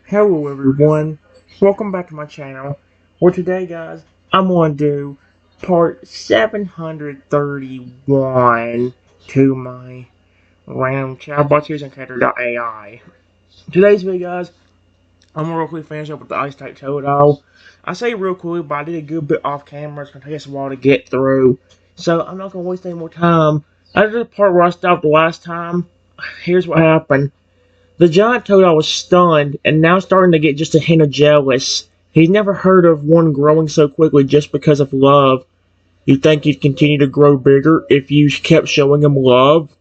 Hello everyone, welcome back to my channel, where today guys, I'm going to do part 731 to my random Chatbots using Character.ai. Today's video guys, I'm going to real quick finish up with the Ice Type Totodile. I say real quick, but I did a good bit off camera, it's going to take us a while to get through, so I'm not going to waste any more time. After the part where I stopped the last time, here's what happened. The giant Totodile was stunned and now starting to get just a hint of jealous. He's never heard of one growing so quickly just because of love. You think he'd continue to grow bigger if you kept showing him love?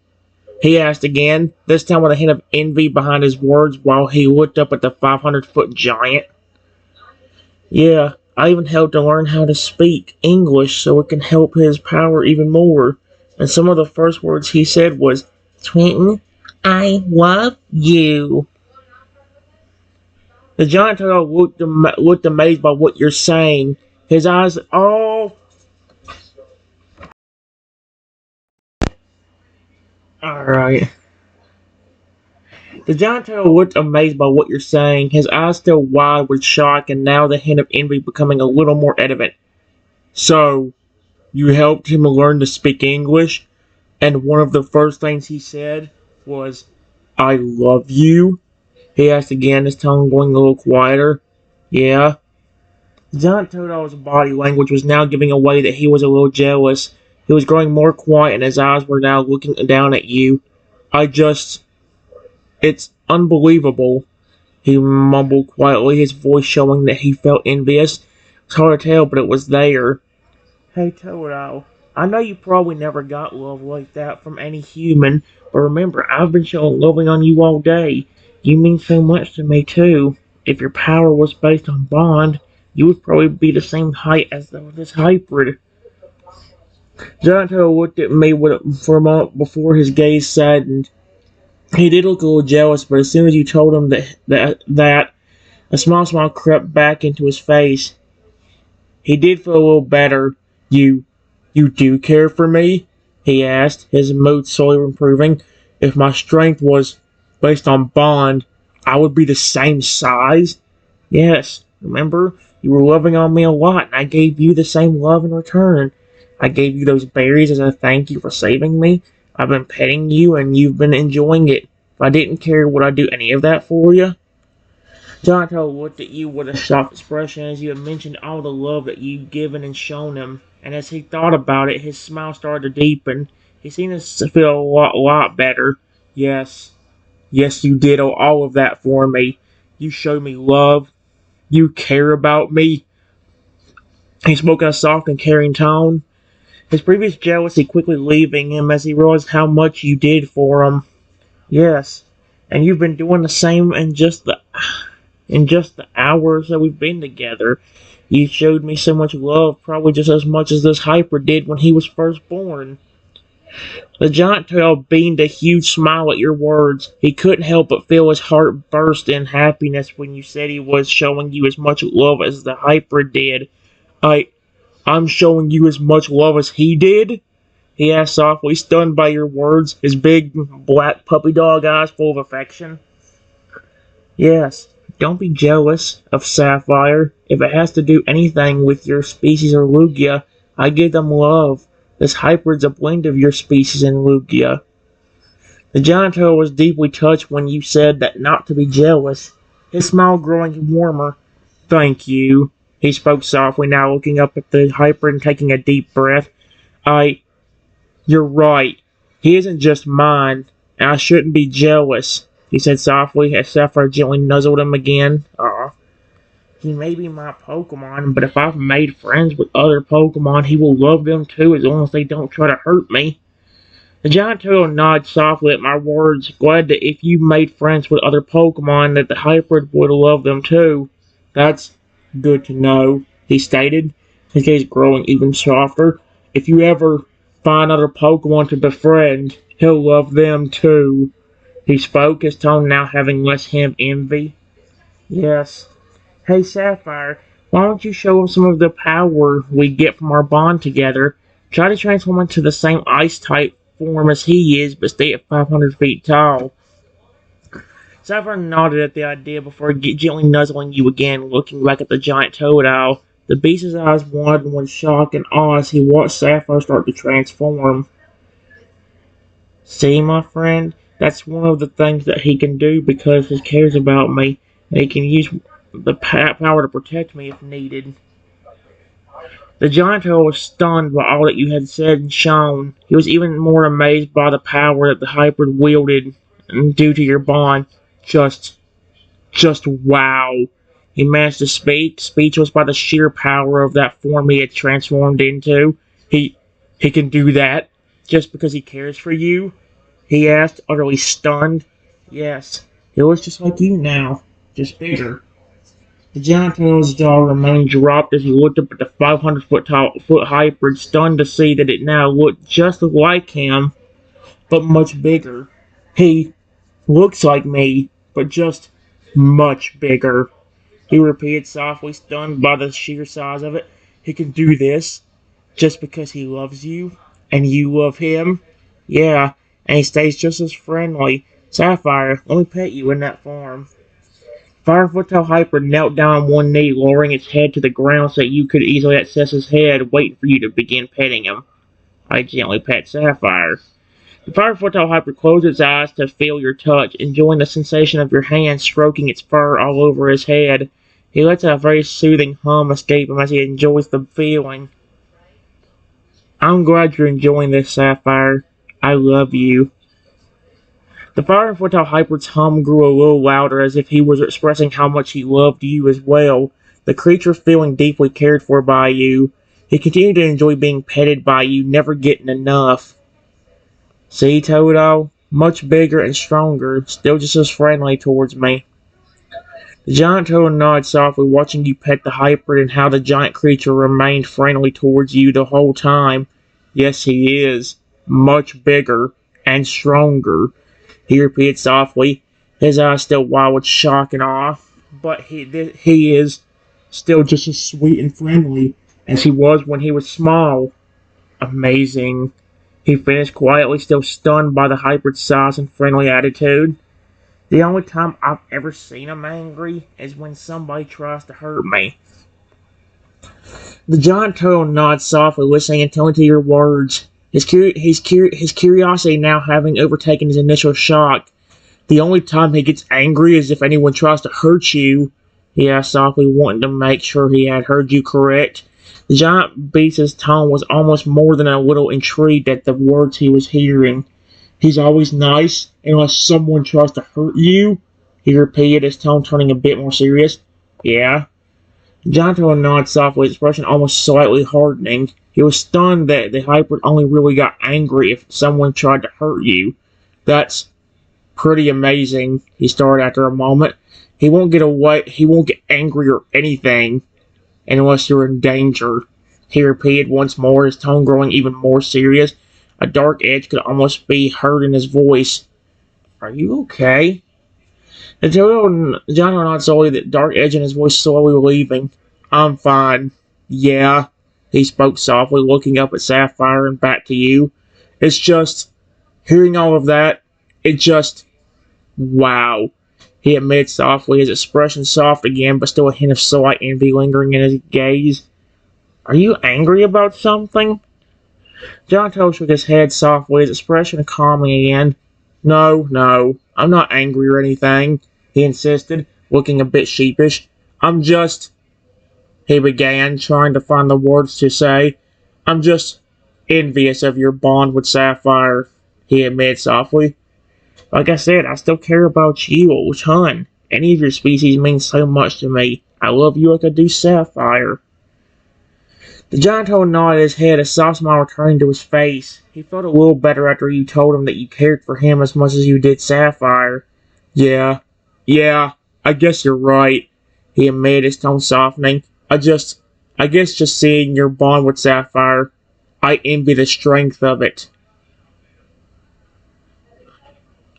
He asked again, this time with a hint of envy behind his words while he looked up at the 500-foot giant. Yeah, I even helped him learn how to speak English so it can help his power even more. And some of the first words he said was, Twinton, I love you. The giant turtle looked amazed by what you're saying. His eyes all... Alright. The giant turtle looked amazed by what you're saying. His eyes still wide with shock and now the hint of envy becoming a little more evident. So, you helped him learn to speak English? And one of the first things he said was, I love you? He asked again, his tongue going a little quieter. Yeah. Giant Toto's body language was now giving away that he was a little jealous. He was growing more quiet and his eyes were now looking down at you. It's unbelievable, he mumbled quietly, his voice showing that he felt envious. It's hard to tell, but it was there. Hey Toto, I know you probably never got love like that from any human, but remember, I've been showing loving on you all day. You mean so much to me too. If your power was based on bond, you would probably be the same height as this hybrid. Jonathan looked at me for a moment before his gaze saddened. He did look a little jealous, but as soon as you told him that a smile crept back into his face. He did feel a little better. You do care for me? He asked, his mood slowly improving. If my strength was based on bond, I would be the same size? Yes, remember? You were loving on me a lot, and I gave you the same love in return. I gave you those berries as a thank you for saving me. I've been petting you, and you've been enjoying it. If I didn't care, would I do any of that for you? Jonathan looked at you with a shocked expression as you had mentioned all the love that you'd given and shown him, and as he thought about it, his smile started to deepen. He seemed to feel a lot better. Yes, you did all of that for me. You showed me love. You care about me. He spoke in a soft and caring tone, his previous jealousy quickly leaving him as he realized how much you did for him. Yes, and you've been doing the same in just the hours that we've been together. You showed me so much love, probably just as much as this hyper did when he was first born. The giant tail beamed a huge smile at your words. He couldn't help but feel his heart burst in happiness when you said he was showing you as much love as the hyper did. I'm showing you as much love as he did? He asked softly, stunned by your words, his big black puppy dog eyes full of affection. Yes. Don't be jealous of Sapphire. If it has to do anything with your species or Lugia, I give them love. This hybrid's a blend of your species and Lugia. The giant turtle was deeply touched when you said that not to be jealous, his smile growing warmer. Thank you. He spoke softly, now looking up at the hybrid and taking a deep breath. You're right. He isn't just mine, and I shouldn't be jealous, he said softly as Sapphire gently nuzzled him again. He may be my Pokemon, but if I've made friends with other Pokemon, he will love them too as long as they don't try to hurt me. The giant turtle nodded softly at my words, glad that if you made friends with other Pokemon, that the hybrid would love them too. That's good to know, he stated, his gaze growing even softer. If you ever find other Pokemon to befriend, he'll love them too. He spoke, his tone now having less hint of envy. Yes. Hey Sapphire, why don't you show him some of the power we get from our bond together? Try to transform into the same ice type form as he is, but stay at 500 feet tall. Sapphire nodded at the idea before gently nuzzling you again, looking back at the giant Totodile. The beast's eyes widened with shock and awe as he watched Sapphire start to transform. See, my friend, that's one of the things that he can do because he cares about me, and he can use the power to protect me if needed. The giant turtle was stunned by all that you had said and shown. He was even more amazed by the power that the hybrid wielded due to your bond. Just wow. He managed to speak, speechless by the sheer power of that form he had transformed into. He can do that just because he cares for you? He asked, utterly stunned. Yes, he looks just like you now, just bigger. The giant turtle's jaw remained dropped as he looked up at the 500-foot hybrid, stunned to see that it now looked just like him, but much bigger. He looks like me, but just much bigger. He repeated softly, stunned by the sheer size of it. He can do this just because he loves you, and you love him. Yeah, and he stays just as friendly. Sapphire, let me pet you in that form. Firefoot Hyper knelt down on one knee, lowering its head to the ground so that you could easily access his head, waiting for you to begin petting him. I gently pet Sapphire. The Firefoot Hyper closed its eyes to feel your touch, enjoying the sensation of your hand stroking its fur all over his head. He lets a very soothing hum escape him as he enjoys the feeling. I'm glad you're enjoying this, Sapphire. I love you. The Firefoot Hyper's hum grew a little louder as if he was expressing how much he loved you as well, the creature feeling deeply cared for by you. He continued to enjoy being petted by you, never getting enough. See, Toto? Much bigger and stronger, still just as friendly towards me. The giant Toto nodded softly, watching you pet the hybrid and how the giant creature remained friendly towards you the whole time. Yes, he is. Much bigger and stronger. He repeated softly, his eyes still wild with shock and awe. But he is still just as sweet and friendly as he was when he was small. Amazing. He finished quietly, still stunned by the hybrid's size and friendly attitude. The only time I've ever seen him angry is when somebody tries to hurt me. The giant turtle nods softly, listening intently to your words. His curiosity now having overtaken his initial shock. The only time he gets angry is if anyone tries to hurt you. He asked softly, wanting to make sure he had heard you correct. The giant beast's tone was almost more than a little intrigued at the words he was hearing. He's always nice unless someone tries to hurt you, he repeated, his tone turning a bit more serious. Yeah. Giant turtle nodded softly, his expression almost slightly hardening. He was stunned that the hybrid only really got angry if someone tried to hurt you. That's pretty amazing, he started after a moment. He won't get angry or anything unless you're in danger, he repeated once more, his tone growing even more serious. A dark edge could almost be heard in his voice. Are you okay? The John nodded slowly, the dark edge in his voice slowly leaving. I'm fine. Yeah, he spoke softly, looking up at Sapphire and back to you. It's just, hearing all of that, wow. He admitted softly, his expression soft again, but still a hint of slight envy lingering in his gaze. Are you angry about something? John shook his head softly, his expression calming again. No, I'm not angry or anything, he insisted, looking a bit sheepish. I'm just, he began, trying to find the words to say. I'm just envious of your bond with Sapphire, he admitted softly. Like I said, I still care about you a ton. Any of your species means so much to me. I love you like I do Sapphire. The giant turtle nodded his head, a soft smile returning to his face. He felt a little better after you told him that you cared for him as much as you did Sapphire. Yeah, I guess you're right, he admitted, his tone softening. I guess just seeing your bond with Sapphire, I envy the strength of it.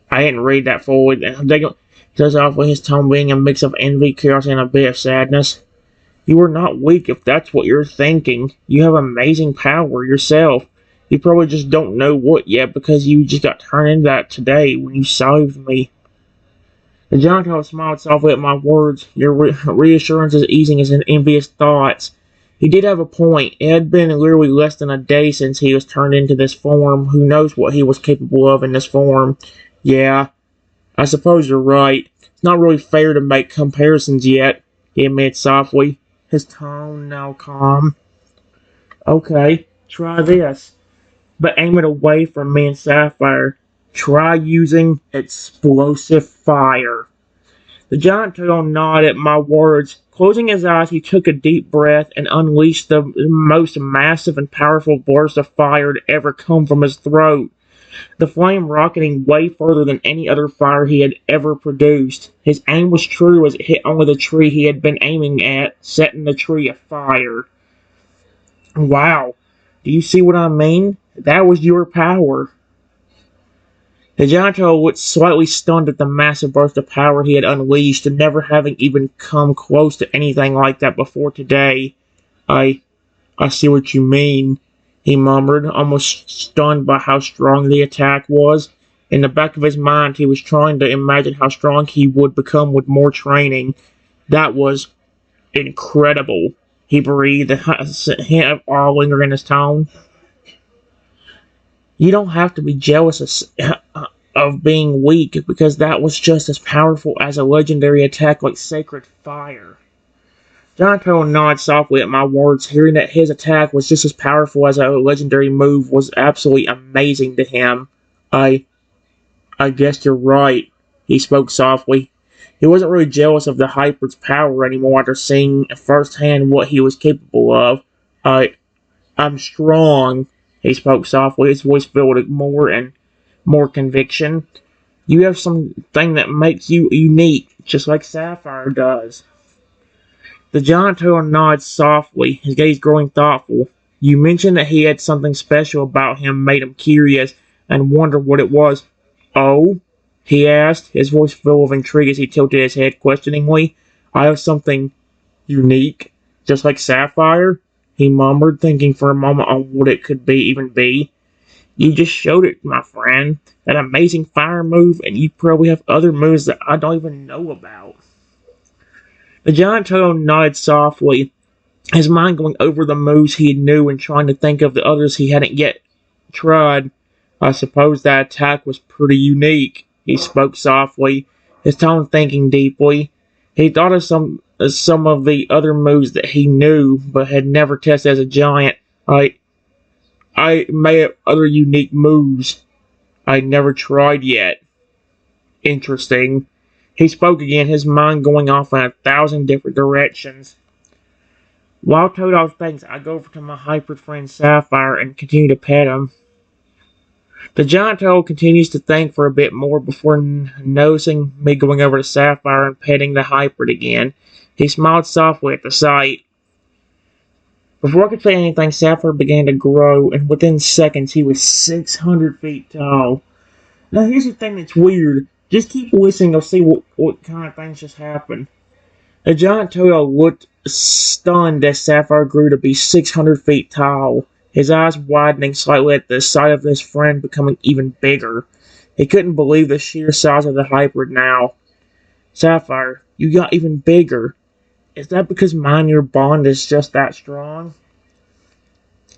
I didn't read that forward. He says off with his tone being a mix of envy, curiosity, and a bit of sadness. You are not weak if that's what you're thinking. You have amazing power yourself. You probably just don't know what yet because you just got turned into that today when you saved me. The giant turtle smiled softly at my words. Your reassurance is easing his envious thoughts. He did have a point. It had been literally less than a day since he was turned into this form. Who knows what he was capable of in this form? Yeah, I suppose you're right. It's not really fair to make comparisons yet, he admitted softly, his tone now calm. Okay, try this. But aim it away from me and Sapphire. Try using explosive fire. The giant turtle nodded at my words. Closing his eyes, he took a deep breath and unleashed the most massive and powerful burst of fire to ever come from his throat. The flame rocketing way further than any other fire he had ever produced. His aim was true as it hit only the tree he had been aiming at, setting the tree afire. Wow, do you see what I mean? That was your power. The giant turtle looked slightly stunned at the massive burst of power he had unleashed, never having even come close to anything like that before today. I I see what you mean, he murmured, almost stunned by how strong the attack was. In the back of his mind, he was trying to imagine how strong he would become with more training. That was incredible, he breathed, a hint of awe lingering in his tone. You don't have to be jealous of being weak, because that was just as powerful as a legendary attack like Sacred Fire. John Turtle nodded softly at my words, hearing that his attack was just as powerful as a legendary move was absolutely amazing to him. I I guess you're right, he spoke softly. He wasn't really jealous of the Hyper's power anymore after seeing firsthand what he was capable of. I'm strong, he spoke softly, his voice filled with more and more conviction. You have something that makes you unique, just like Sapphire does. The giant turtle nodded softly, his gaze growing thoughtful. You mentioned that he had something special about him made him curious and wondered what it was. Oh? He asked, his voice full of intrigue as he tilted his head questioningly. I have something unique, just like Sapphire? He murmured, thinking for a moment on what it could even be. You just showed it, my friend. That amazing fire move, and you probably have other moves that I don't even know about. The giant turtle nodded softly, his mind going over the moves he knew and trying to think of the others he hadn't yet tried. I suppose that attack was pretty unique, he spoke softly, his tone thinking deeply. He thought of some of the other moves that he knew but had never tested as a giant. I may have other unique moves I'd never tried yet. Interesting. He spoke again, his mind going off in 1,000 different directions. While Totodile thinks, I go over to my hyper friend Sapphire and continue to pet him. The giant turtle continues to think for a bit more before noticing me going over to Sapphire and petting the hyper again. He smiled softly at the sight. Before I could say anything, Sapphire began to grow, and within seconds he was 600 feet tall. Now here's the thing that's weird. Just keep listening, you'll see what kind of things just happened. The giant turtle looked stunned as Sapphire grew to be 600 feet tall, his eyes widening slightly at the sight of his friend becoming even bigger. He couldn't believe the sheer size of the hybrid now. Sapphire, you got even bigger. Is that because mine and your bond is just that strong?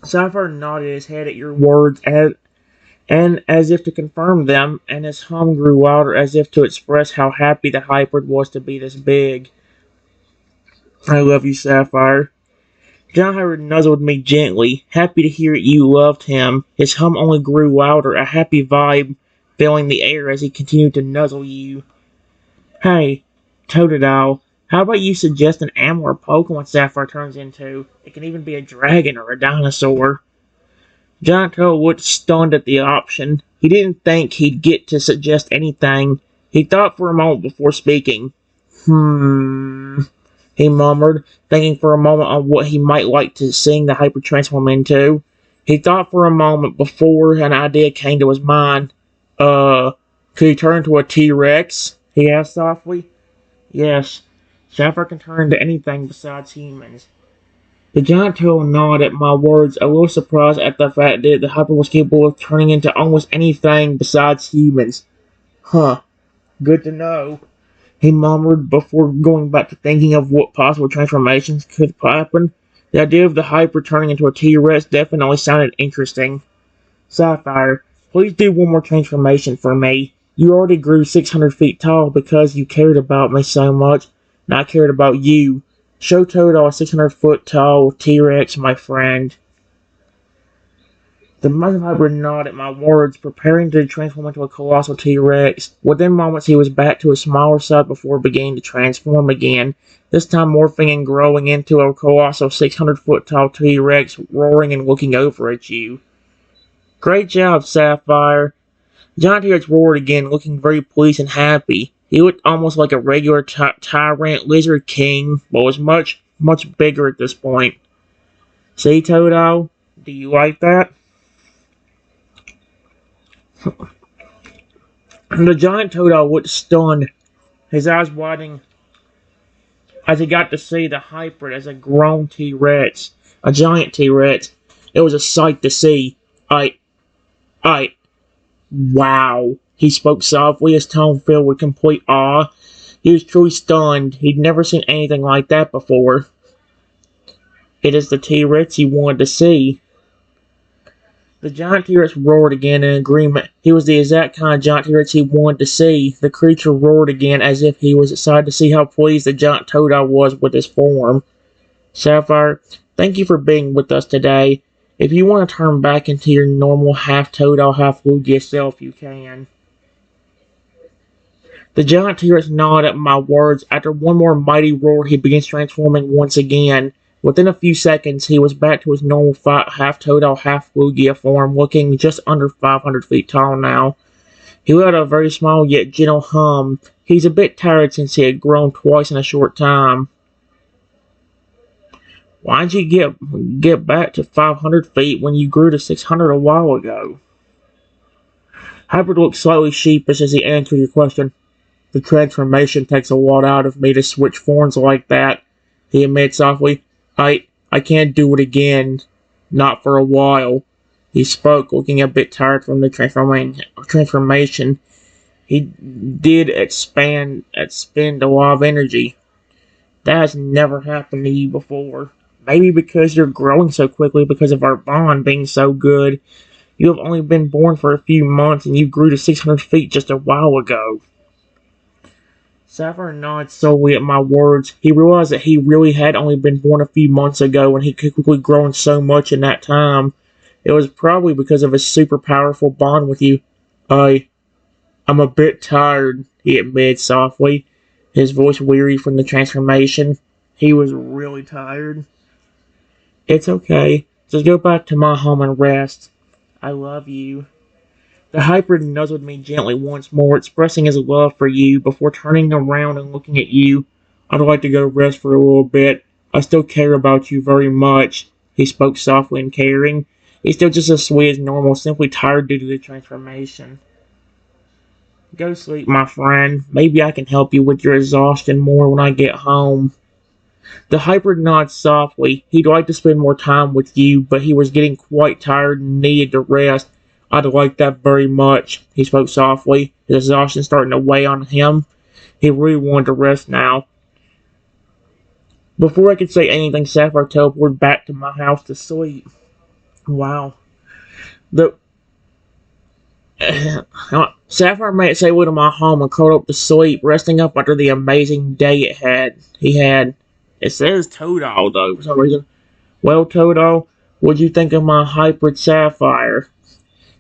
Sapphire nodded his head at your words, and as if to confirm them, and his hum grew louder as if to express how happy the hybrid was to be this big. I love you, Sapphire. John Howard nuzzled me gently, happy to hear you loved him. His hum only grew louder, a happy vibe filling the air as he continued to nuzzle you. Hey, Totodile, how about you suggest an animal or Pokemon Sapphire turns into? It can even be a dragon or a dinosaur. Giant Turtle looked stunned at the option. He didn't think he'd get to suggest anything. He thought for a moment before speaking. He murmured, thinking for a moment on what he might like to seeing the hyper transform into. He thought for a moment before an idea came to his mind. Could he turn into a T-Rex? He asked softly. Yes, Sapphire can turn into anything besides humans. The giant turtle nodded at my words, a little surprised at the fact that the hyper was capable of turning into almost anything besides humans. Huh, good to know. he murmured before going back to thinking of what possible transformations could happen. The idea of the Hyper turning into a T-Rex definitely sounded interesting. Sapphire, please do one more transformation for me. You already grew 600 feet tall because you cared about me so much, and I cared about you. Show Totodile a 600-foot tall T-Rex, my friend. The Massive Hybrid nodded at my words, preparing to transform into a colossal T-Rex. Within moments, he was back to his smaller side before beginning to transform again, this time morphing and growing into a colossal 600-foot tall T-Rex, roaring and looking over at you. Great job, Sapphire. Giant T-Rex roared again, looking very pleased and happy. He looked almost like a regular tyrant lizard king, but was much, much bigger at this point. See, Totodile? Do you like that? The giant Totodile looked stunned, his eyes widening as he got to see the hybrid as a grown T-Rex, a giant T-Rex. It was a sight to see. Wow. He spoke softly, his tone filled with complete awe. He was truly stunned. He'd never seen anything like that before. It is the T-Rex he wanted to see. The giant T-Rex roared again in agreement. He was the exact kind of giant T-Rex he wanted to see. The creature roared again as if he was excited to see how pleased the giant Totodile was with his form. Sapphire, thank you for being with us today. If you want to turn back into your normal half Totodile, half Lugia self, you can. The giant T-Rex nodded at my words. After one more mighty roar, he begins transforming once again. Within a few seconds, he was back to his normal half Totodile, half Lugia form, looking just under 500 feet tall now. He let out a very small yet gentle hum. He's a bit tired since he had grown twice in a short time. Why'd you get back to 500 feet when you grew to 600 a while ago? Hybrid looked slightly sheepish as he answered your question. The transformation takes a lot out of me to switch forms like that, he admitted softly. I can't do it again. Not for a while. He spoke, looking a bit tired from the transformation. He did expend a lot of energy. That has never happened to you before. Maybe because you're growing so quickly because of our bond being so good. You have only been born for a few months and you grew to 600 feet just a while ago. Sapphire nodded solely at my words. He realized that he really had only been born a few months ago and he had quickly grown so much in that time. It was probably because of his super powerful bond with you. I'm a bit tired, he admitted softly, his voice weary from the transformation. He was really tired. It's okay. Just go back to my home and rest. I love you. The hybrid nuzzled me gently once more, expressing his love for you before turning around and looking at you. I'd like to go rest for a little bit. I still care about you very much. He spoke softly and caring. He's still just as sweet as normal, simply tired due to the transformation. Go sleep, my friend. Maybe I can help you with your exhaustion more when I get home. The hybrid nodded softly. He'd like to spend more time with you, but he was getting quite tired and needed to rest. I'd like that very much, he spoke softly, his exhaustion starting to weigh on him. He really wanted to rest now. Before I could say anything, Sapphire teleported back to my house to sleep. Wow. Sapphire made its way to my home and curled up to sleep, resting up after the amazing day he had. It says Totodile, though, for some reason. Well, Totodile, what'd you think of my hybrid Sapphire?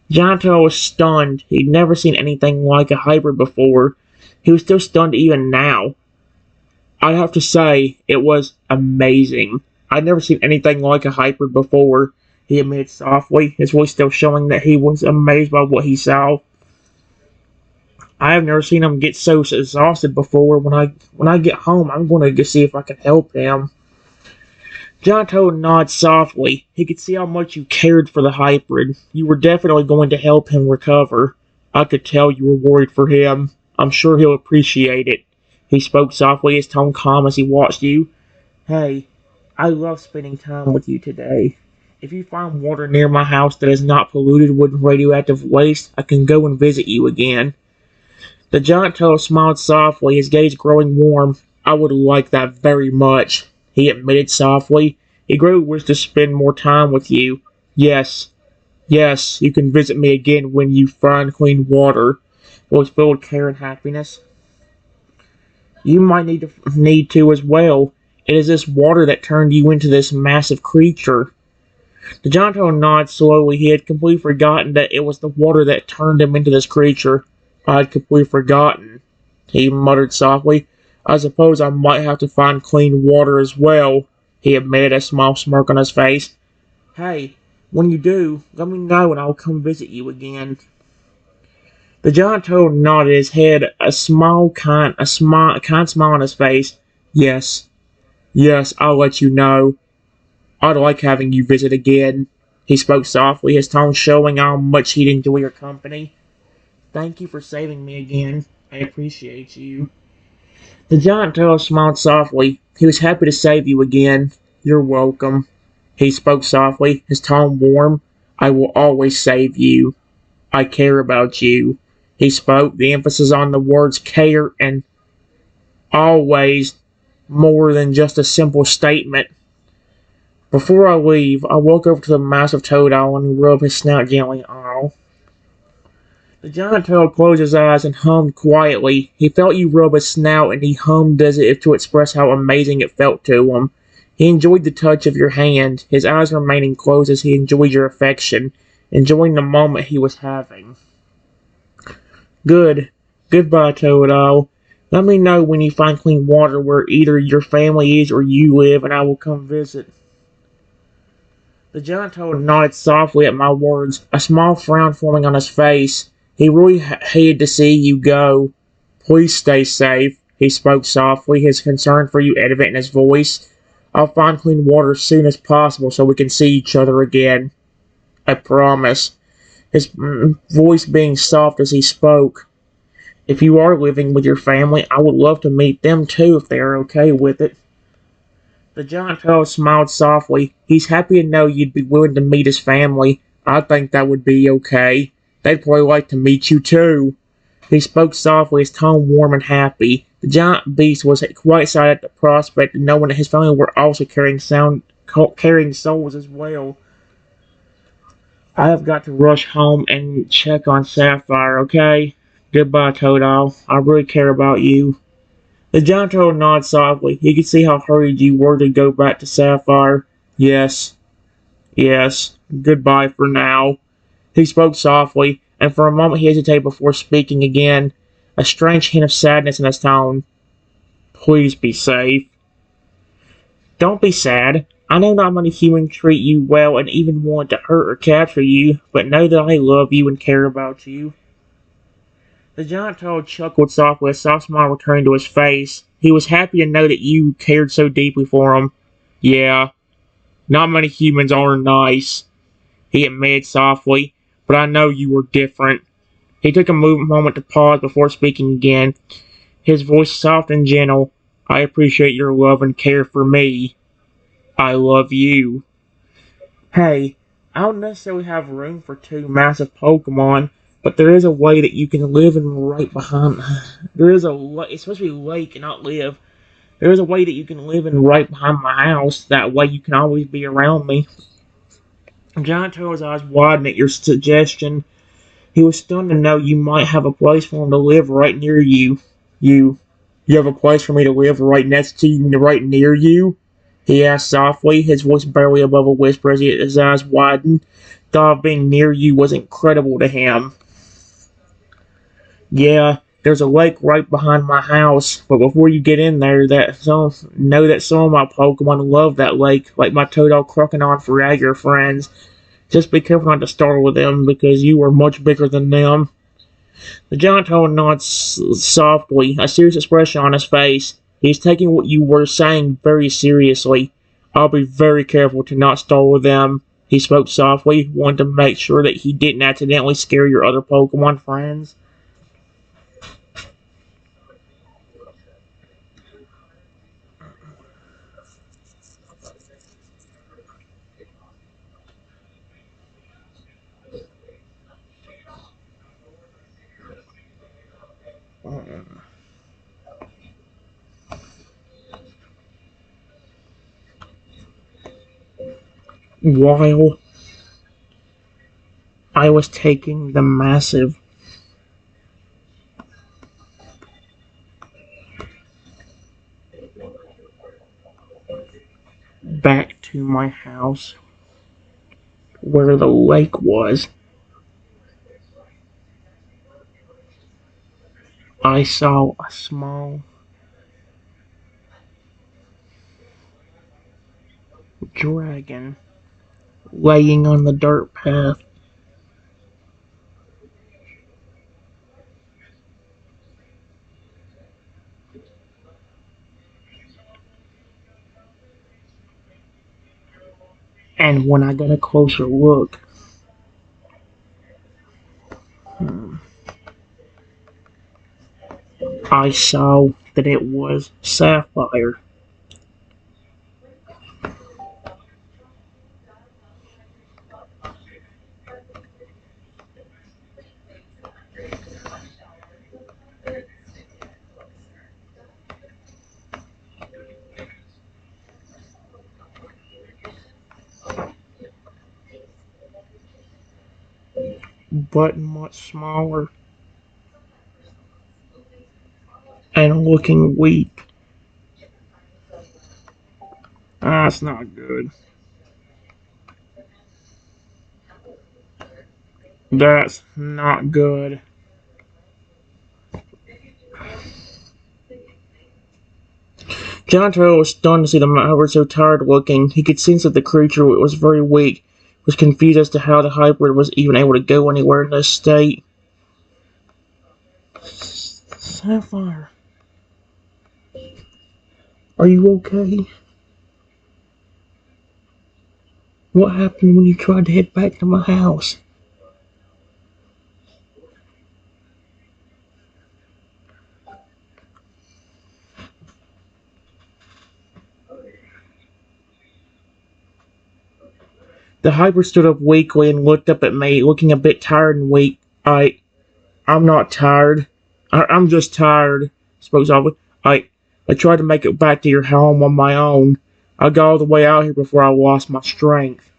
Giant Totodile was stunned. He'd never seen anything like a hybrid before. He was still stunned even now. I'd have to say, it was amazing. I'd never seen anything like a hybrid before, he admitted softly, his voice still showing that he was amazed by what he saw. I have never seen him get so exhausted before. When I get home, I'm going to go see if I can help him. Giant Toad nodded softly. He could see how much you cared for the hybrid. You were definitely going to help him recover. I could tell you were worried for him. I'm sure he'll appreciate it. He spoke softly, his tone calm as he watched you. Hey, I love spending time with you today. If you find water near my house that is not polluted with radioactive waste, I can go and visit you again. The giant turtle smiled softly, his gaze growing warm. I would like that very much, he admitted softly. It greatly wished to spend more time with you. Yes, yes, you can visit me again when you find clean water. It was filled with care and happiness. You might need to as well. It is this water that turned you into this massive creature. The giant turtle nodded slowly. He had completely forgotten that it was the water that turned him into this creature. I had completely forgotten, he muttered softly. I suppose I might have to find clean water as well, he admitted, a small smirk on his face. Hey, when you do, let me know and I'll come visit you again. The giant turtle nodded his head, a kind smile on his face. Yes, yes, I'll let you know. I'd like having you visit again. He spoke softly, his tone showing how much he'd enjoy your company. Thank you for saving me again. I appreciate you. The giant turtle smiled softly. He was happy to save you again. You're welcome. He spoke softly, his tone warm. I will always save you. I care about you. He spoke, the emphasis on the words care and always more than just a simple statement. Before I leave, I walk over to the massive Totodile and rub his snout gently. Oh. The giant turtle closed his eyes and hummed quietly. He felt you rub his snout and he hummed as if to express how amazing it felt to him. He enjoyed the touch of your hand, his eyes remaining closed as he enjoyed your affection, enjoying the moment he was having. Good. Goodbye, Totodile. Let me know when you find clean water where either your family is or you live, and I will come visit. The giant toad nodded softly at my words, a small frown forming on his face. He really hated to see you go. Please stay safe, he spoke softly, his concern for you evident in his voice. I'll find clean water as soon as possible so we can see each other again. I promise. His voice being soft as he spoke. If you are living with your family, I would love to meet them too if they are okay with it. The giant fellow smiled softly. He's happy to know you'd be willing to meet his family. I think that would be okay. They'd probably like to meet you too. He spoke softly, his tone warm and happy. The giant beast was quite excited at the prospect of knowing that his family were also carrying souls as well. I have got to rush home and check on Sapphire, okay? Goodbye, Totodile. I really care about you. The giant turtle nodded softly. He could see how hurried you were to go back to Sapphire. Yes, yes. Goodbye for now. He spoke softly, and for a moment he hesitated before speaking again, a strange hint of sadness in his tone. Please be safe. Don't be sad. I know not many humans treat you well and even want to hurt or capture you, but know that I love you and care about you. The giant turtle chuckled softly, a soft smile returning to his face. He was happy to know that you cared so deeply for him. Yeah, not many humans are nice, he admitted softly, but I know you were different. He took a moment to pause before speaking again, his voice soft and gentle. I appreciate your love and care for me. I love you. Hey, I don't necessarily have room for two massive Pokemon, but there is a way that you can live in right behind. There is it's supposed to be lake and not live. There is a way that you can live in right behind my house. That way you can always be around me. Giant Turtle's eyes widened at your suggestion. He was stunned to know you might have a place for him to live right near you. You, you have a place for me to live right next to you, right near you? He asked softly, his voice barely above a whisper as his eyes widened. The thought of being near you was incredible to him. Yeah, there's a lake right behind my house, but before you get in there, know that some of my Pokemon love that lake, like my Totodile, Crocodile, and Fragger friends. Just be careful not to startle them, because you are much bigger than them. The giant toad nodded softly, a serious expression on his face. He's taking what you were saying very seriously. I'll be very careful to not startle them. He spoke softly, wanting to make sure that he didn't accidentally scare your other Pokemon friends. while I was taking the massive back to my house where the lake was, I saw a small dragon laying on the dirt path. And when I got a closer look, I saw that it was Sapphire. But much smaller and looking weak. That's not good. That's not good. John Turtle was stunned to see the hybrid so tired looking. He could sense that the creature was very weak, was confused as to how the hybrid was even able to go anywhere in this state. Sapphire, are you okay? What happened when you tried to head back to my house? The hybrid stood up weakly and looked up at me, looking a bit tired and weak. I'm not tired. I'm just tired, spoke softly. I tried to make it back to your home on my own. I got all the way out here before I lost my strength.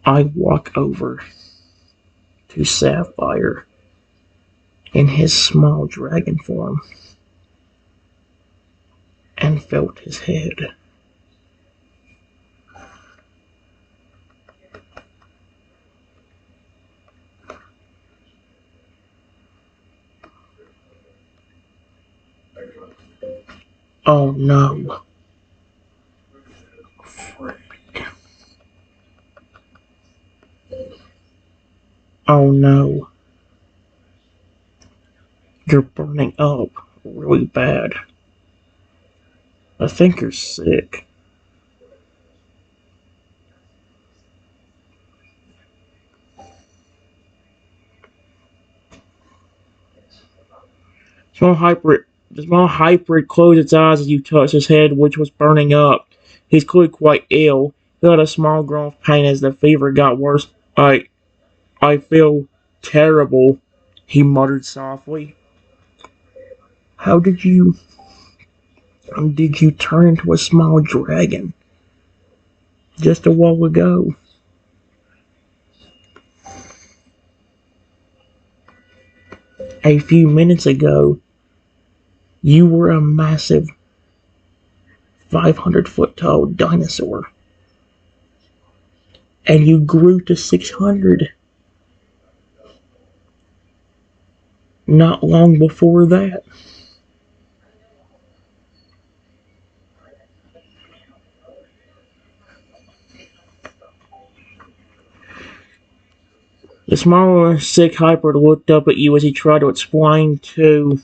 I walk over to Sapphire in his small dragon form and felt his head. Oh no. Oh no. You're burning up really bad. I think you're sick. The small hybrid closed its eyes as you touched his head, which was burning up. He's clearly quite ill. He had a small groan of pain as the fever got worse. I feel terrible, he muttered softly. How did you turn into a small dragon? Just a while ago. A few minutes ago, you were a massive 500-foot tall dinosaur. And you grew to 600 not long before that. The smaller, sick hybrid looked up at you as he tried to explain to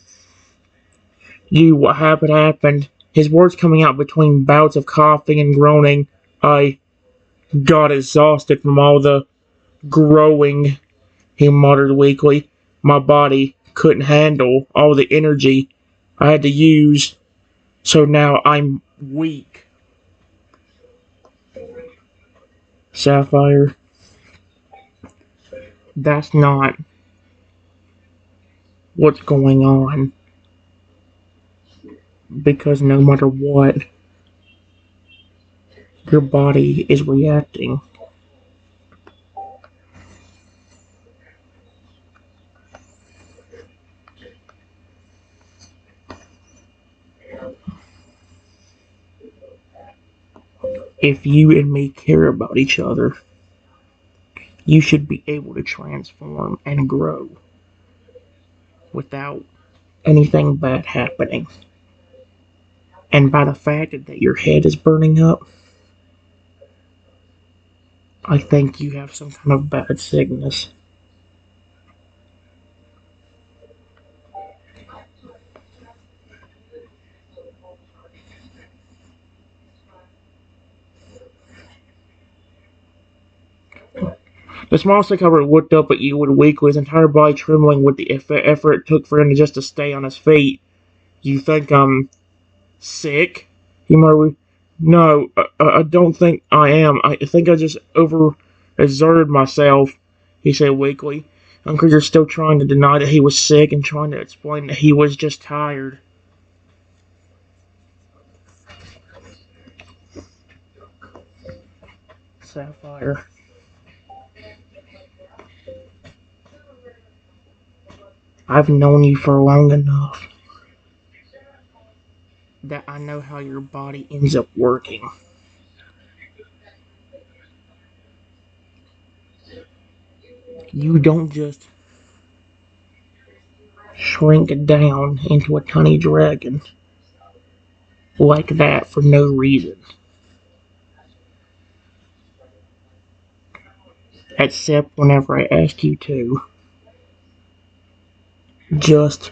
you what happened. His words coming out between bouts of coughing and groaning. I got exhausted from all the growing, he muttered weakly. My body couldn't handle all the energy I had to use, so now I'm weak. Sapphire, that's not what's going on. because no matter what, your body is reacting. If you and me care about each other, you should be able to transform and grow without anything bad happening. And by the fact that your head is burning up, I think you have some kind of bad sickness. The small stick however looked up at you with weakly, his entire body trembling with the effort it took for him just to stay on his feet. You think I'm sick? He murmured. No, I don't think I am. I think I just overexerted myself, he said weakly. Uncreature still trying to deny that he was sick and trying to explain that he was just tired. Sapphire. I've known you for long enough that I know how your body ends up working. You don't just shrink down into a tiny dragon like that for no reason. Except whenever I ask you to. Just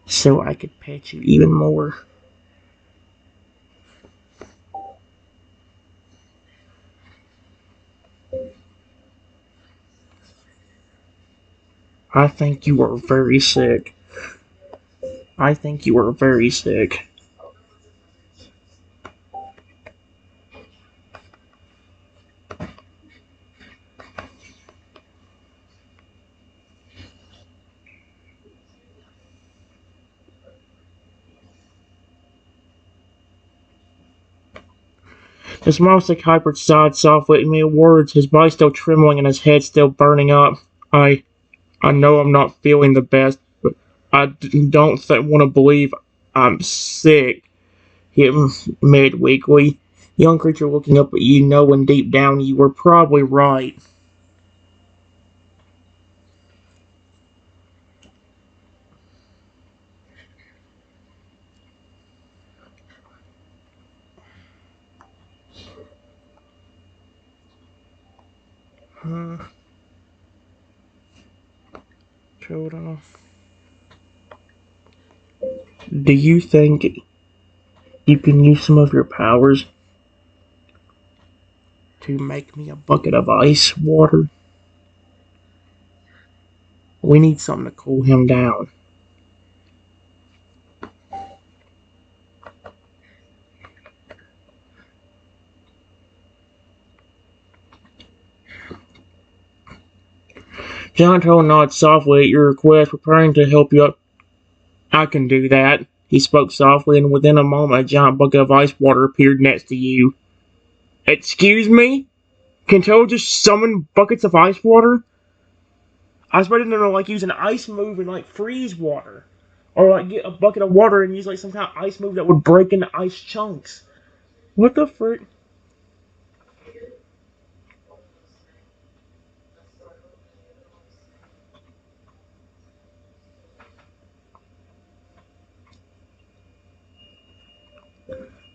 so I could pet you even more. I think you are very sick. I think you are very sick. The small stick hyper sighed softly at me words, his body still trembling and his head still burning up. I know I'm not feeling the best, but I don't want to believe I'm sick. He admitted weakly. Young creature looking up at you, knowing deep down you were probably right. Huh? Totodile. Do you think you can use some of your powers to make me a bucket of ice water? We need something to cool him down. Jonathan nodded softly at your request, preparing to help you up. I can do that. He spoke softly, and within a moment, a giant bucket of ice water appeared next to you. Excuse me? Can Toad just summon buckets of ice water? I was expecting them to like use an ice move and like freeze water. Or like get a bucket of water and use like some kind of ice move that would break into ice chunks. What the frick?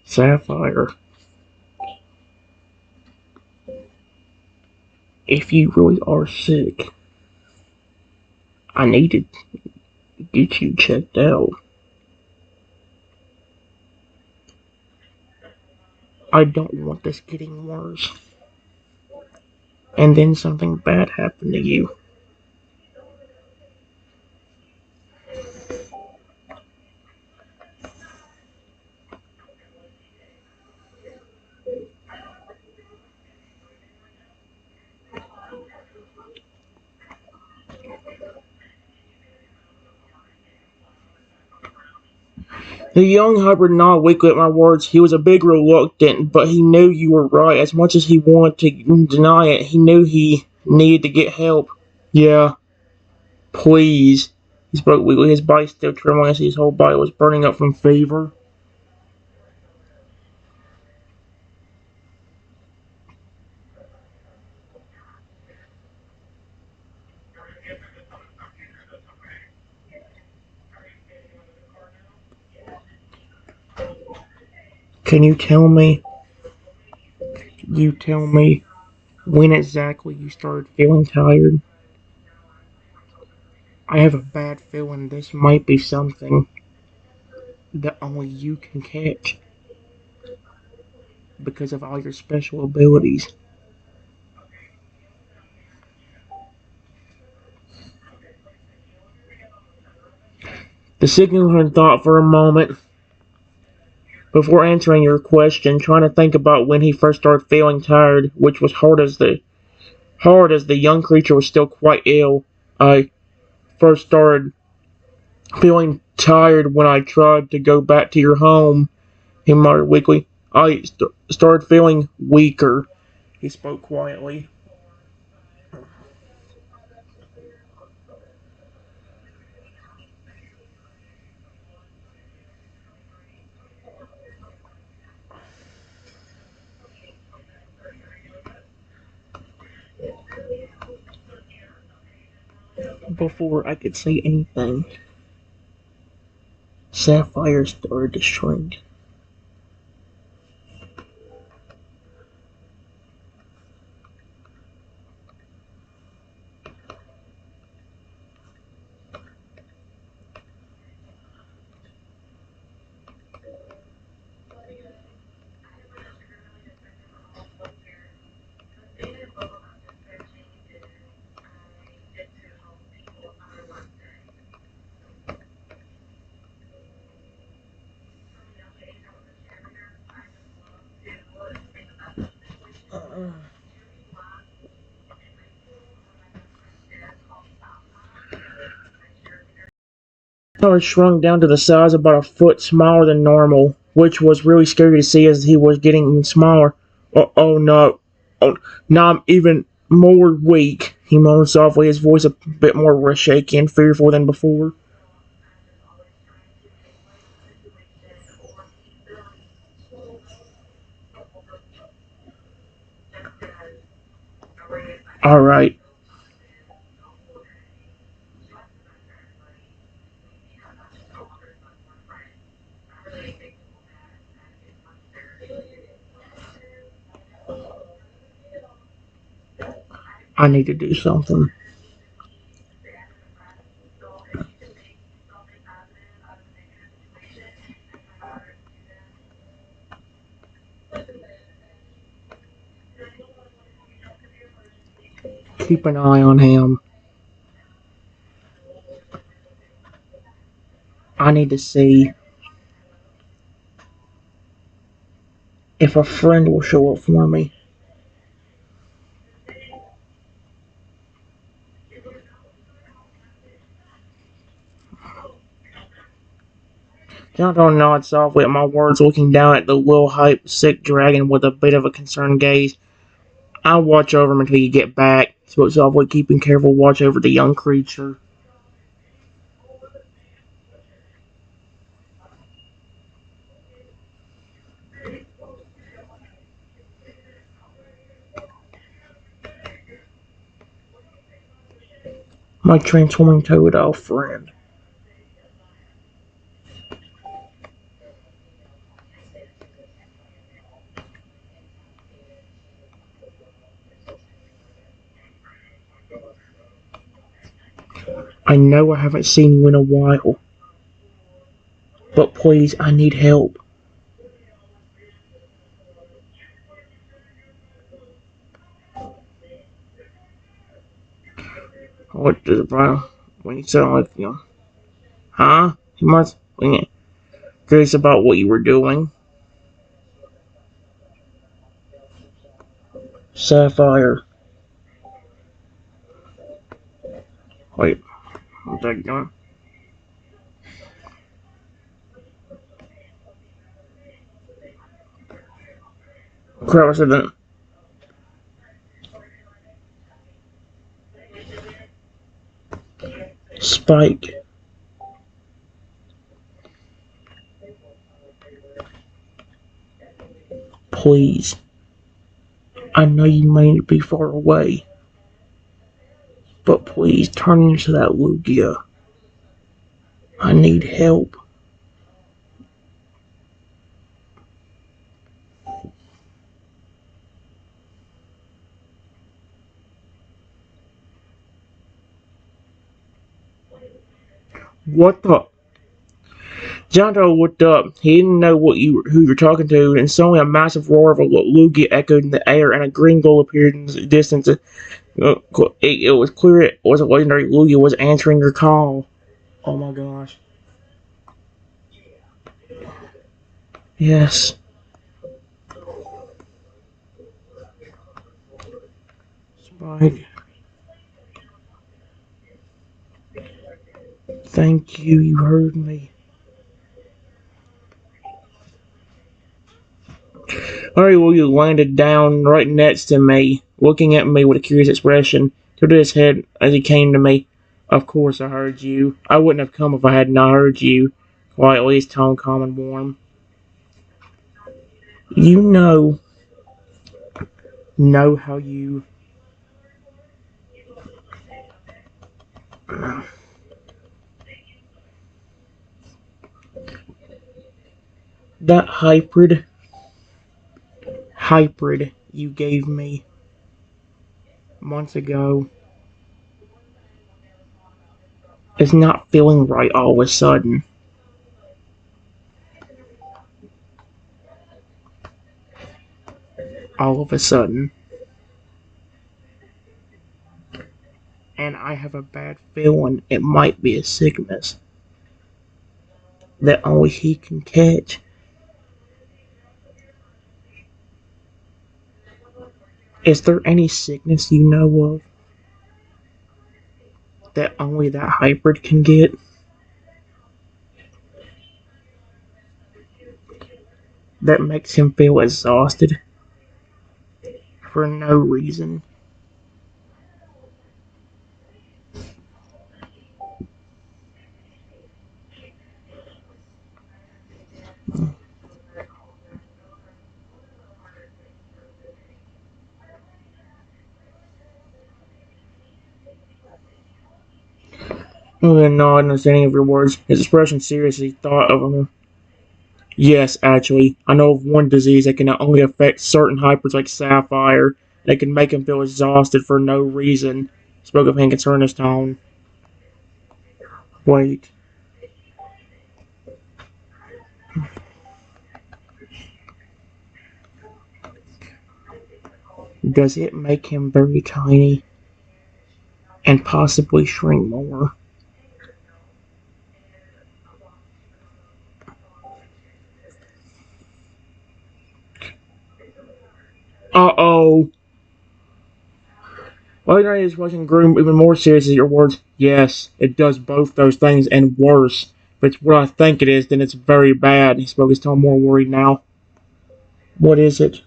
Sapphire, if you really are sick, I need to get you checked out. I don't want this getting worse. And then something bad happened to you. The young hybrid nodded weakly at my words. He was a bit reluctant, but he knew you were right. As much as he wanted to deny it, he knew he needed to get help. Yeah, please. He spoke weakly, his body still trembling as his whole body was burning up from fever. Can you tell me when exactly you started feeling tired? I have a bad feeling this might be something that only you can catch because of all your special abilities. The signaler thought for a moment before answering your question, trying to think about when he first started feeling tired, which was hard as the young creature was still quite ill. I first started feeling tired when I tried to go back to your home, he muttered weakly. I started feeling weaker, he spoke quietly. Before I could say anything, Sapphire started to shrink. Sapphire shrunk down to the size about a foot smaller than normal, which was really scary to see as he was getting smaller. Oh no. Oh, now I'm even more weak, he moaned softly, his voice a bit more shaky and fearful than before. Alright, I need to do something. Keep an eye on him. I need to see if a friend will show up for me. Jonathan nodded softly at my words, looking down at the little hype sick dragon with a bit of a concerned gaze. I'll watch over him until you get back, spoke softly, keeping careful watch over the young creature. My transforming Totodile friend. I know I haven't seen you in a while, but please, I need help. What does it when you sound like, huh? You must be curious about what you were doing. Sapphire. Wait, what's that doing? crap, I said that. Spike. Please. I know you may be far away, but please turn into that Lugia. I need help. What the? Jonto looked up. He didn't know who you were talking to, and suddenly a massive roar of a Lugia echoed in the air, and a green glow appeared in the distance. It was clear it was a legendary Lugia was answering your call. Oh my gosh. Yes. Spike. Thank you, you heard me. Alright, Lugia landed down right next to me, looking at me with a curious expression. Tilted his head as he came to me. Of course I heard you. I wouldn't have come if I had not heard you. Quietly, his tone calm and warm. You know how you... That hybrid you gave me months ago is not feeling right all of a sudden. All of a sudden. And I have a bad feeling it might be a sickness that only he can catch. Is there any sickness you know of that only that hybrid can get? That makes him feel exhausted for no reason? With a nod understanding of your words, his expression seriously thought of him. Yes, actually, I know of one disease that can only affect certain hybrids like Sapphire that can make him feel exhausted for no reason. Spoke of hand concern in his tone. Wait. Does it make him very tiny? And possibly shrink more? Uh-oh. Legendary is watching grew even more serious at your words. Yes, it does both those things and worse. If it's what I think it is, then it's very bad. He spoke his tone more worried now. What is it?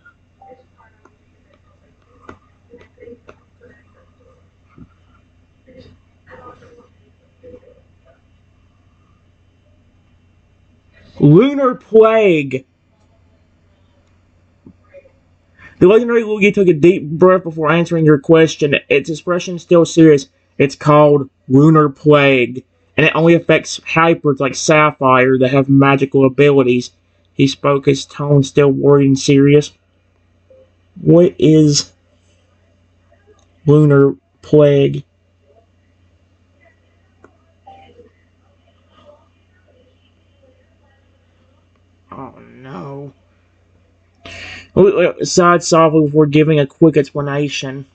Lunar Plague! The legendary Lugia took a deep breath before answering your question. Its expression is still serious. It's called Lunar Plague, and it only affects hybrids like Sapphire that have magical abilities. He spoke, his tone still worried and serious. What is Lunar Plague? Oh no. Sighed softly before giving a quick explanation.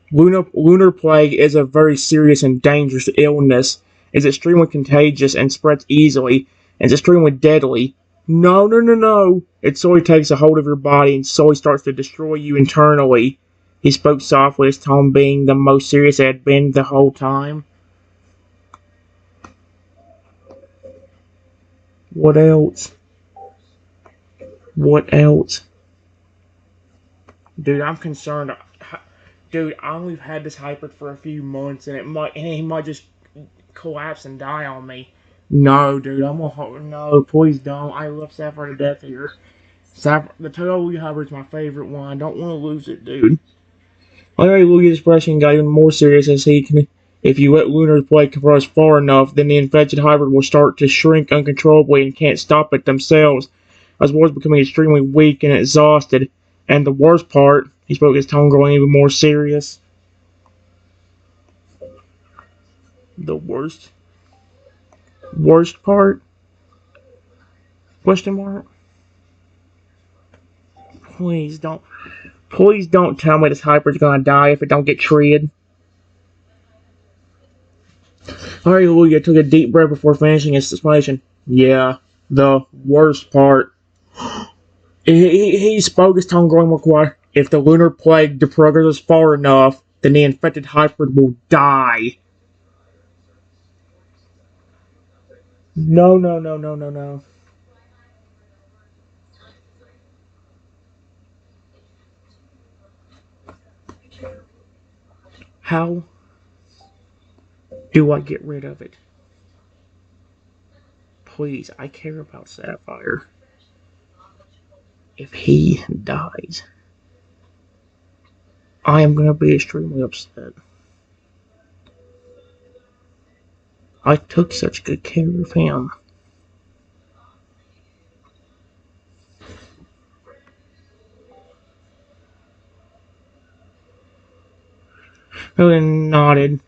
Lunar plague is a very serious and dangerous illness. It's extremely contagious and spreads easily. And it's extremely deadly. No, no, no, no. It slowly takes a hold of your body and slowly starts to destroy you internally. He spoke softly, his tone being the most serious it had been the whole time. What else? What else? Dude, I'm concerned. Dude, I only had this hybrid for a few months, and he might just collapse and die on me. No, dude, no, please don't. I love Sapphire to death here. The Totodile hybrid's my favorite one. I don't want to lose it, dude. Larry Williams' expression got even more serious as he can. If you let lunar plague compress far enough, then the infected hybrid will start to shrink uncontrollably and can't stop it themselves, as well as becoming extremely weak and exhausted. And the worst part, he spoke his tone growing even more serious. The worst part? Question mark? Please don't, please don't tell me this hybrid's gonna die if it don't get treated. Hallelujah took a deep breath before finishing his explanation. Yeah, the worst part. He spoke his tone growing more quiet. If the lunar plague progresses far enough, then the infected hybrid will die. No, no, no, no, no, no. How do I get rid of it? Please, I care about Sapphire. If he dies, I am going to be extremely upset. I took such good care of him. Owen nodded.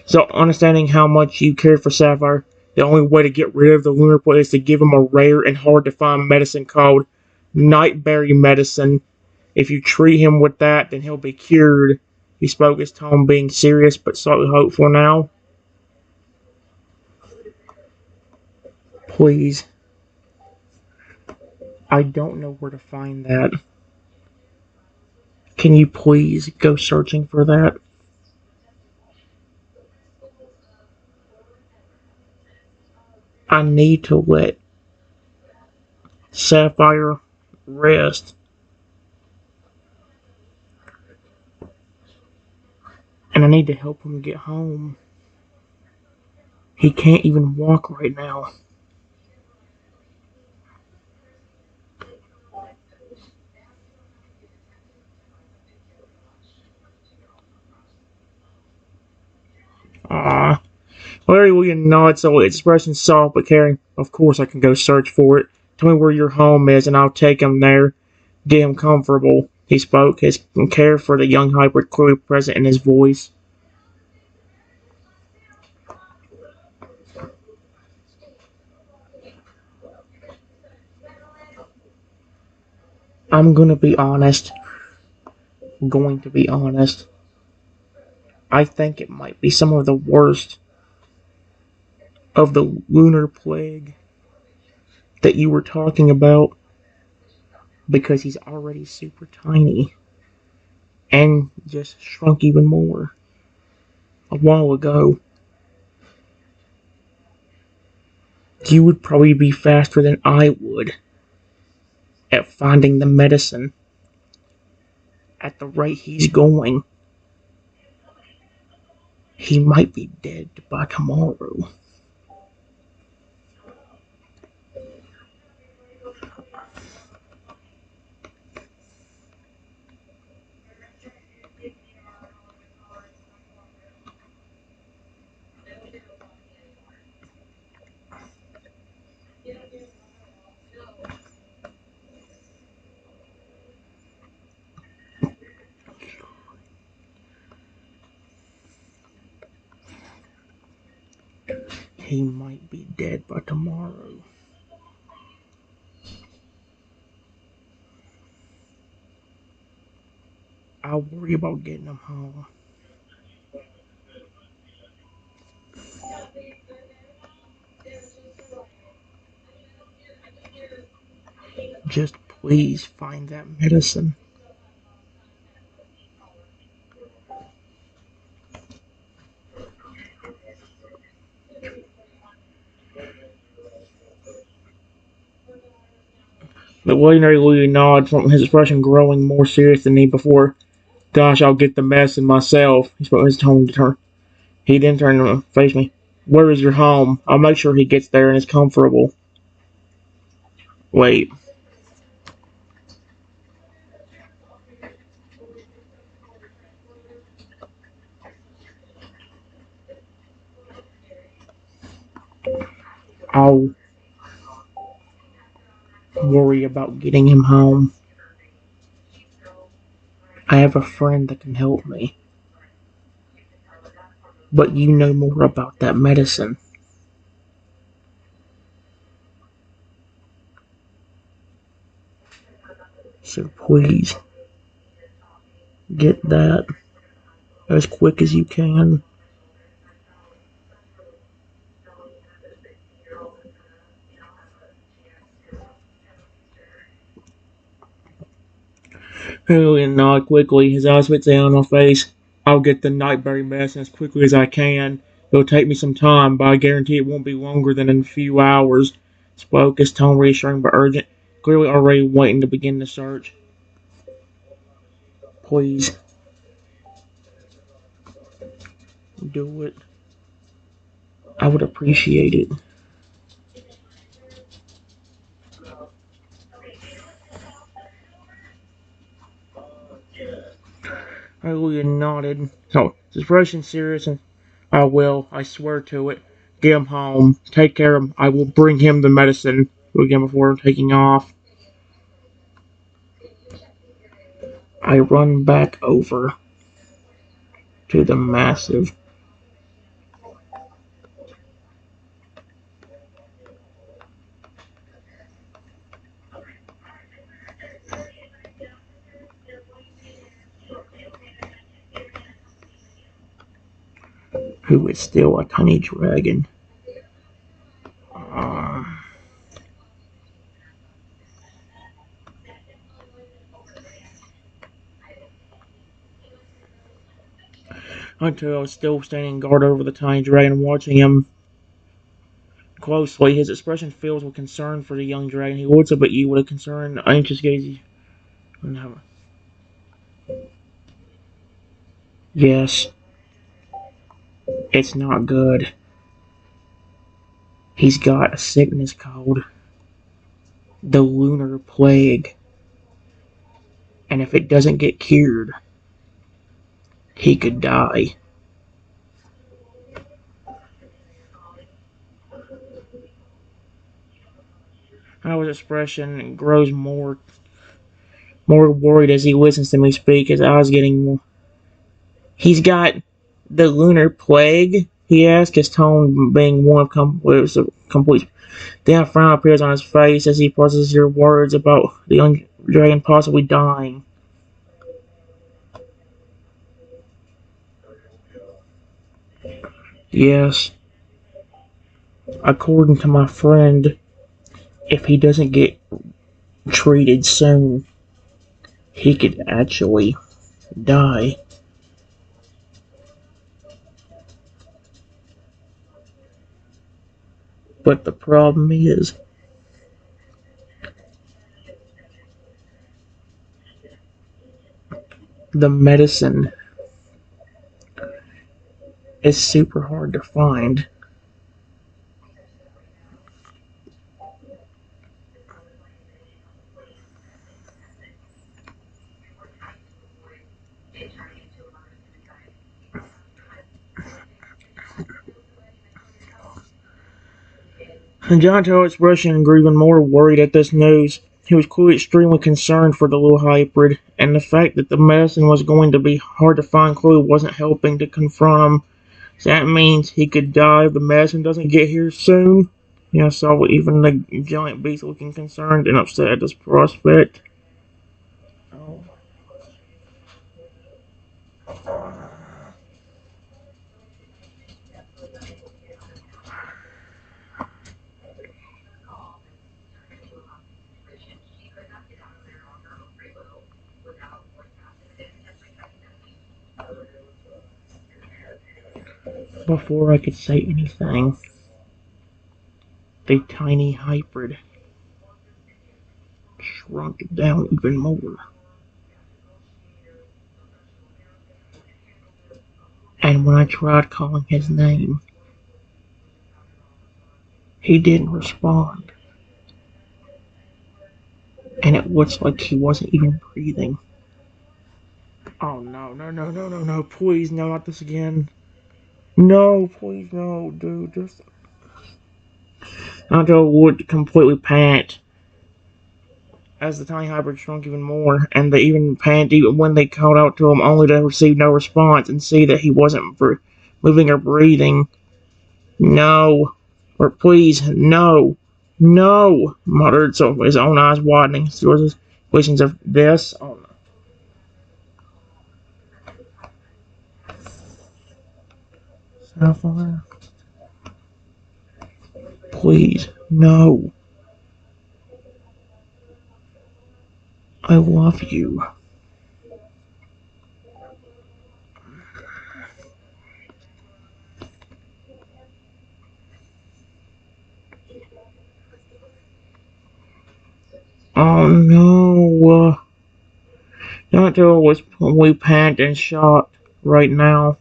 So, understanding how much you cared for Sapphire, the only way to get rid of the lunar plague is to give him a rare and hard to find medicine called Nightberry medicine. If you treat him with that, then he'll be cured. He spoke, his tone being serious but slightly hopeful now. Please. I don't know where to find that. Can you please go searching for that? I need to let Sapphire rest. And I need to help him get home. He can't even walk right now. Ah. Larry William nods, so expression soft but caring. Of course I can go search for it. Tell me where your home is and I'll take him there. Get him comfortable. He spoke, his care for the young hybrid clearly present in his voice. I'm gonna be honest. Going to be honest. I think it might be some of the worst of the lunar plague that you were talking about because he's already super tiny and just shrunk even more a while ago. You would probably be faster than I would at finding the medicine at the rate he's going. He might be dead by tomorrow. He might be dead by tomorrow. I'll worry about getting him home. Just please find that medicine. The legendary Louie nods, from his expression growing more serious than he before. Gosh, I'll get the medicine myself, he spoke his tone to turn. He then turned and faced me. Where is your home? I'll make sure he gets there and is comfortable. Wait. I'll worry about getting him home. I have a friend that can help me. But you know more about that medicine. So please, get that as quick as you can. Julian nodded quickly, his eyes fixed on my face. I'll get the nightberry medicine as quickly as I can. It'll take me some time, but I guarantee it won't be longer than a few hours. Spoke, his tone reassuring but urgent, clearly already waiting to begin the search. Please, do it. I would appreciate it. Julian nodded. So, his expression serious and I will, I swear to it. Get him home. Take care of him. I will bring him the medicine. Again before taking off. I run back over to the massive who is still a tiny dragon. Uh, Until I was still standing guard over the tiny dragon, watching him closely. His expression filled with concern for the young dragon. He looks up at you with a concerned, anxious gaze. Yes, it's not good. He's got a sickness called the lunar plague. And if it doesn't get cured, he could die. Howard's expression grows more worried as he listens to me speak, his eyes getting more. He's got the lunar plague? He asked, his tone being one of complete. Then a frown appears on his face as he processes your words about the young dragon possibly dying. Yes. According to my friend, if he doesn't get treated soon, he could actually die. But the problem is, the medicine is super hard to find. Gianto's expression grew even more worried at this news. He was clearly extremely concerned for the little hybrid, and the fact that the medicine was going to be hard to find clearly wasn't helping to confront him. So that means he could die if the medicine doesn't get here soon. Yeah, so even the giant beast looking concerned and upset at this prospect. Before I could say anything, the tiny hybrid shrunk down even more. And when I tried calling his name, he didn't respond. And it looks like he wasn't even breathing. Oh no, no, no, no, no, no, please, no, not this again. No, please, no, dude, just... Anto would completely panicked as the tiny hybrid shrunk even more, and they even panicked even when they called out to him only to receive no response and see that he wasn't moving or breathing. No, or please, no, no, muttered, so his own eyes widening towards his visions of this. Oh no. Sapphire, please, no. I love you. Oh no. Naruto was probably panicked and shocked right now.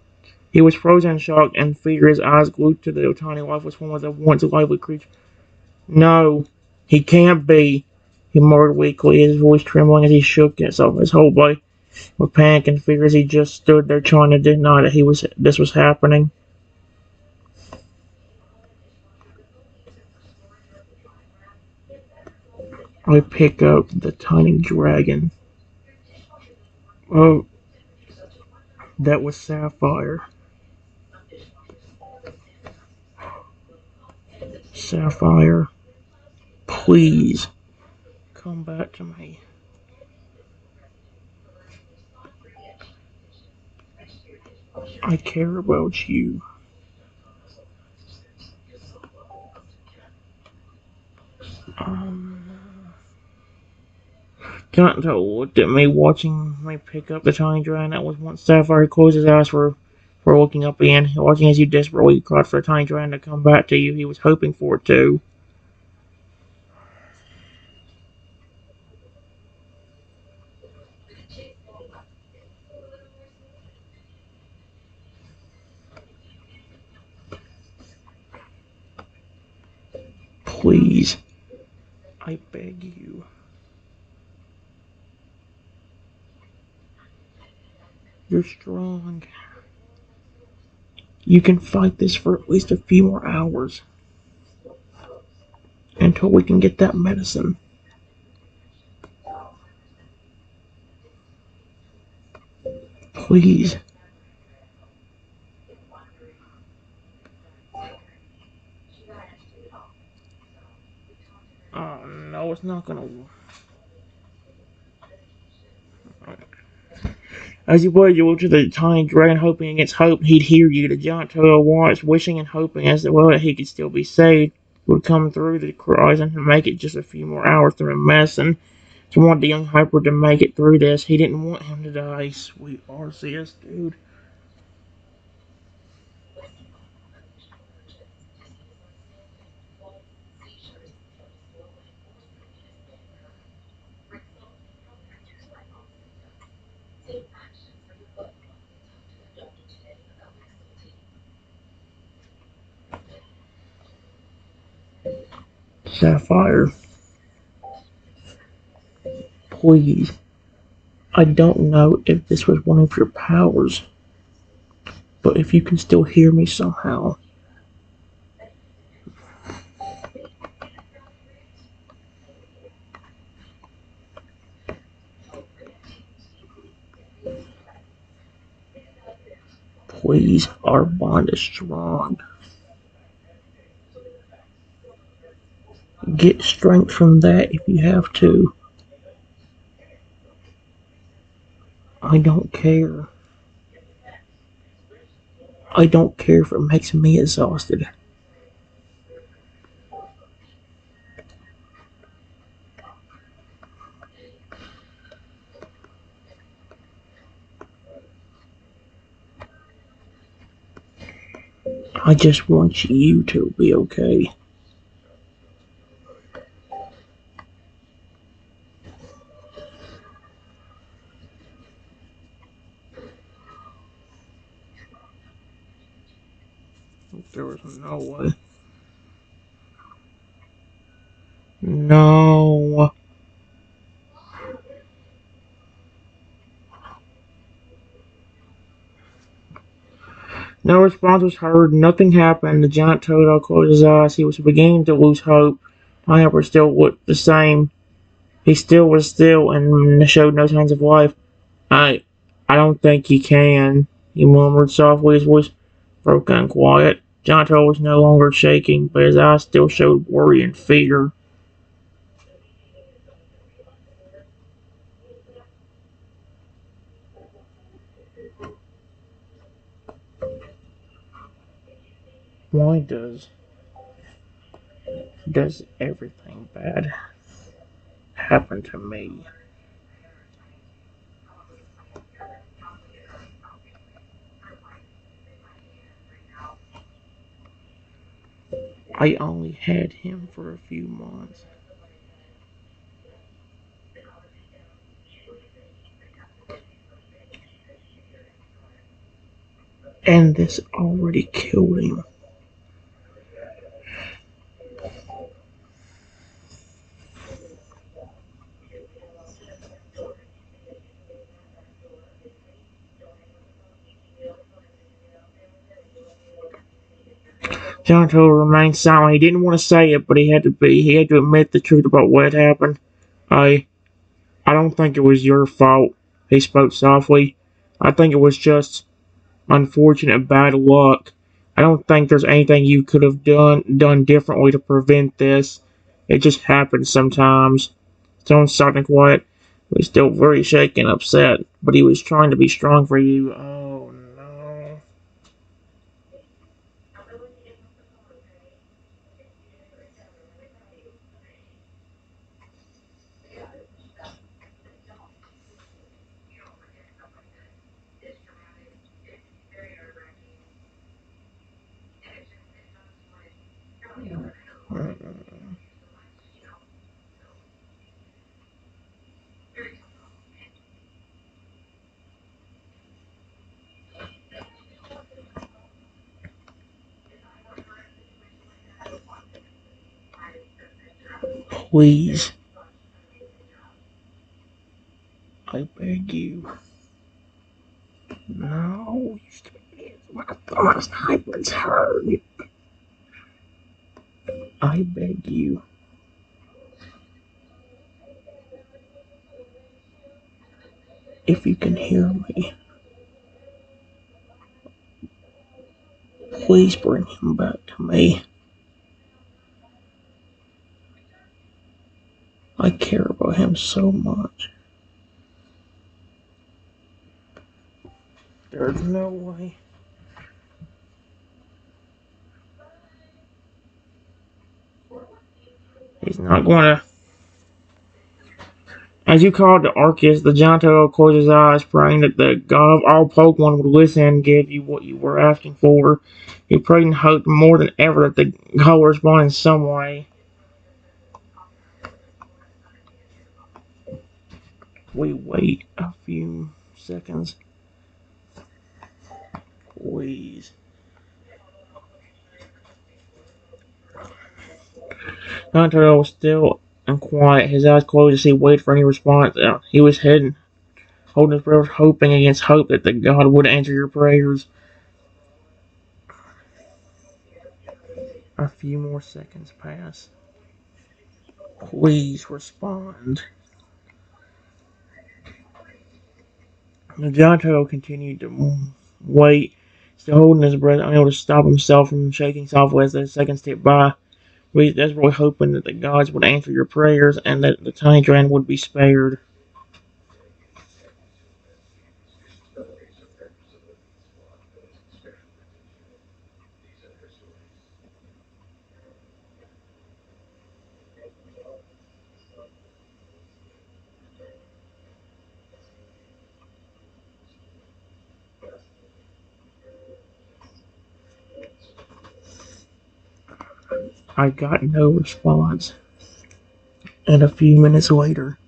He was frozen in shock and fear, his eyes glued to the tiny lifeless form of the once lively creature. No, he can't be, he murmured weakly, his voice trembling as he shook himself, his whole body with panic and fear as he just stood there trying to deny that this was happening. I pick up the tiny dragon. Oh, that was Sapphire. Sapphire, please come back to me. I care about you. Kanto looked at me, watching me pick up the tiny dragon that was once Sapphire. He closed his eyes for looking up again, watching as you desperately cried for a tiny dragon to come back to you. He was hoping for it too. Please, I beg you. You're strong. You can fight this for at least a few more hours until we can get that medicine. Please. Oh no, it's not gonna work. As you waited, you looked at the tiny dragon, hoping against hope he'd hear you. The giant Toto watched, wishing and hoping as well that he could still be saved, would come through the horizon and make it just a few more hours through the medicine. He wanted the young Hyper to make it through this. He didn't want him to die. Sweet Arceus, dude. Sapphire, please. I don't know if this was one of your powers, but if you can still hear me somehow, please. Our bond is strong. Get strength from that if you have to. I don't care. I don't care if it makes me exhausted. I just want you to be okay. There was no way. No. No response was heard. Nothing happened. The giant Totodile closed his eyes. He was beginning to lose hope. Pineapple still looked the same. He still was still and showed no signs of life. I, I don't think he can, he murmured softly, his voice broken and quiet. Giant Totodile was no longer shaking, but his eyes still showed worry and fear. Why does everything bad happen to me? I only had him for a few months. And this already killed him. John Total remained silent. He didn't want to say it, but he had to admit the truth about what had happened. I I don't think it was your fault, he spoke softly. I think it was just unfortunate bad luck. I don't think there's anything you could have done differently to prevent this. It just happens sometimes. Stone stopped and quiet. He was still very shaken and upset, but he was trying to be strong for you. Oh no. Please, I beg you. No, my thoughts, Hyper's hurt. I beg you. If you can hear me, please bring him back to me. I care about him so much. There's no way. He's not gonna. As you called to Arceus, the giant turtle closed his eyes, praying that the god of all Pokemon would listen and give you what you were asking for. He prayed and hoped more than ever that the god would respond in some way. We wait a few seconds. Please. Giant turtle was still and quiet, his eyes closed as he waited for any response. He was hidden, holding his breath, hoping against hope that the god would answer your prayers. A few more seconds pass. Please respond. The giant turtle continued to wait, still holding his breath, unable to stop himself from shaking softly as the seconds ticked by. He was desperately hoping that the gods would answer your prayers and that the tiny dragon would be spared. I got no response. And a few minutes later,